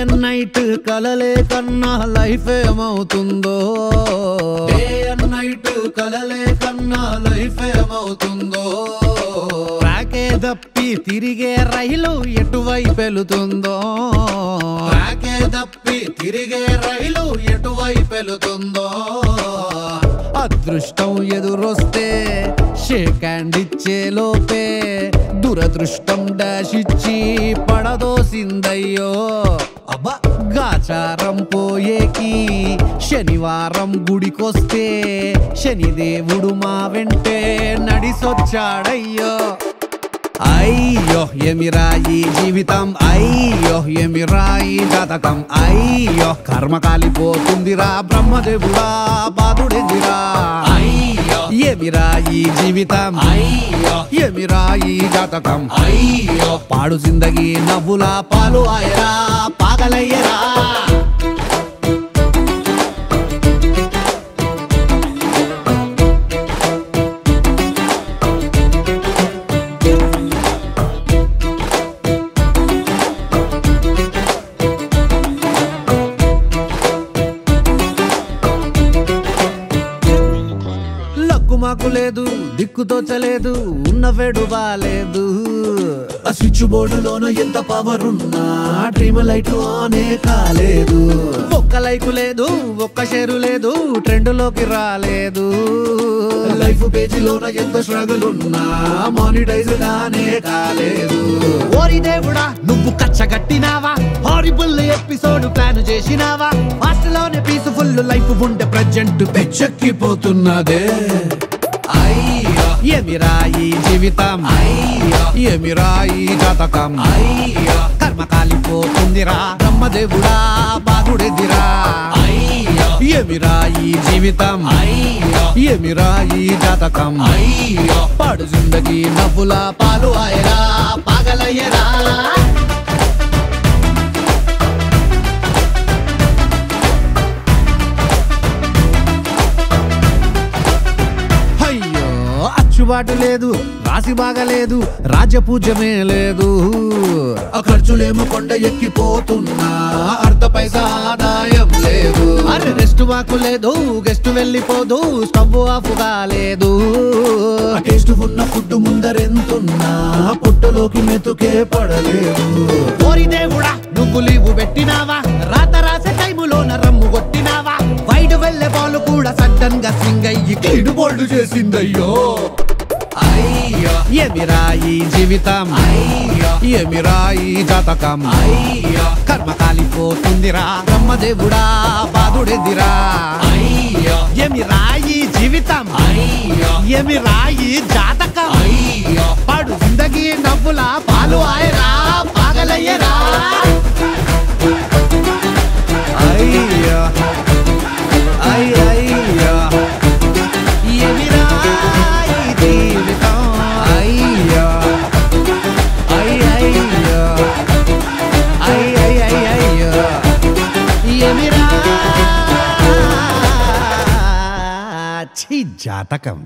and night కలలే కన్నా life ఏమవుతుందో డే అండ్ నైట్ కలలే కన్నా లైఫ్ ఏమవుతుందో రాకే దప్పి తిరిగే రైలు ఎటువైపు వెళుతుందో రాకే దప్పి తిరిగే రైలు ఎటువైపు వెళుతుందో అదృష్టం ఎదురొస్తే షేక్ హ్యాండ్ ఇచ్చే లోపే దురదృష్టం డాష్ ఇచ్చి పడదోసిందయ్యో అబ్బా గాచారం పోయేకి శనివారం గుడికొస్తే శనిదేవుడు మా వెంటే నడిసొచ్చాడయ్యో అయ్యో ఏమిరా ఈ జీవితం అయ్యో ఏమిరా ఈ జాతకం అయ్యో కర్మ కాలిపోతుందిరా బ్రహ్మదేవుడా బాధుడెందిరా అయ్యో ఏమిరా ఈ జీవితం అయ్యో ఏమిరా ఈ జాతకం అయ్యో పాడు జిందగీ నవ్వుల పాలు ఆయరా పాగలయ్యరా మాకు లేదు దిక్కుతోచలేదు ఉన్న వేడు బాలేదు ఆ స్విచ్ బోర్డులోన ఎంత పవర్ ఉన్నా డ్రీమ్ లైట్ ఆనే కాలేదు ఒక్క లైకు లేదు ఒక్క షేరు లేదు ట్రెండ్ లోకి రాలేదు లైఫ్ పేజీలోన ఎంత స్ట్రగుల్ ఉన్నా మానిటైజ్ గానే కాలేదు ఓరి దేవుడా నువ్వు కచ్చగట్టినావా హారిబుల్ ఎపిసోడ్ ప్లాన్ చేసినావా ఫాస్ట్ లోనే పీస్ఫుల్ లైఫ్ ఉండే ప్రజెంట్ పెచ్చెక్కిపోతున్నదే అయ్యో ఏమిరా ఈ జీవితం అయ్యో ఏమిరా ఈ జాతకం అయ్యో కర్మ కాలిపోతుందిరా బ్రహ్మదేవుడా బాధుడెదిరా అయ్యో ఏమిరా ఈ జీవితం అయ్యో ఏమిరా ఈ జాతకం అయ్యో పాడు జిందగీ నవ్వుల పాలు ఆయరా పాగలయ్యరా అచ్చుబాటు లేదు రాసి బాగలేదు రాజపూజ్యమే లేదు ఖర్చులేమో కొండ ఎక్కిపోతున్నా అర్ధ పైసా ఆదాయం లేదు అరే రెస్ట్ వాకు లేదు గెస్ట్ వెళ్ళిపోదు స్టవ్ ఆఫ్ కాలేదు టేస్ట్ ఉన్న ఫుడ్ ముందరెంతున్నా పుట్టలోకి మెతుకే పడలేదు ఓరి దేవుడా నువ్వు లీవు పెట్టినావా రాత రాసే టైములోన రమ్ము కొట్టినావా వైడ్ వెళ్ళే బాల్ కూడా సడన్ గా స్వింగ్ అయ్యి క్లీన్ బోల్డ్ చేసిందయ్యో అయ్యో ఏమిరా ఈ జీవితం అయ్యో ఏమిరా ఈ జాతకం అయ్యో కర్మ కాలిపోతుందిరా బ్రహ్మదేవుడా బాధుడెదిరా అయ్యో ఏమిరా ఈ జీవితం అయ్యో ఏమిరా ఈ జాతకం అయ్యో పాడు జిందగీ నవ్వుల పాలు ఆయరా పాగలయ్యరా అయ్యో అయ్యో ఏమిరా జాతకం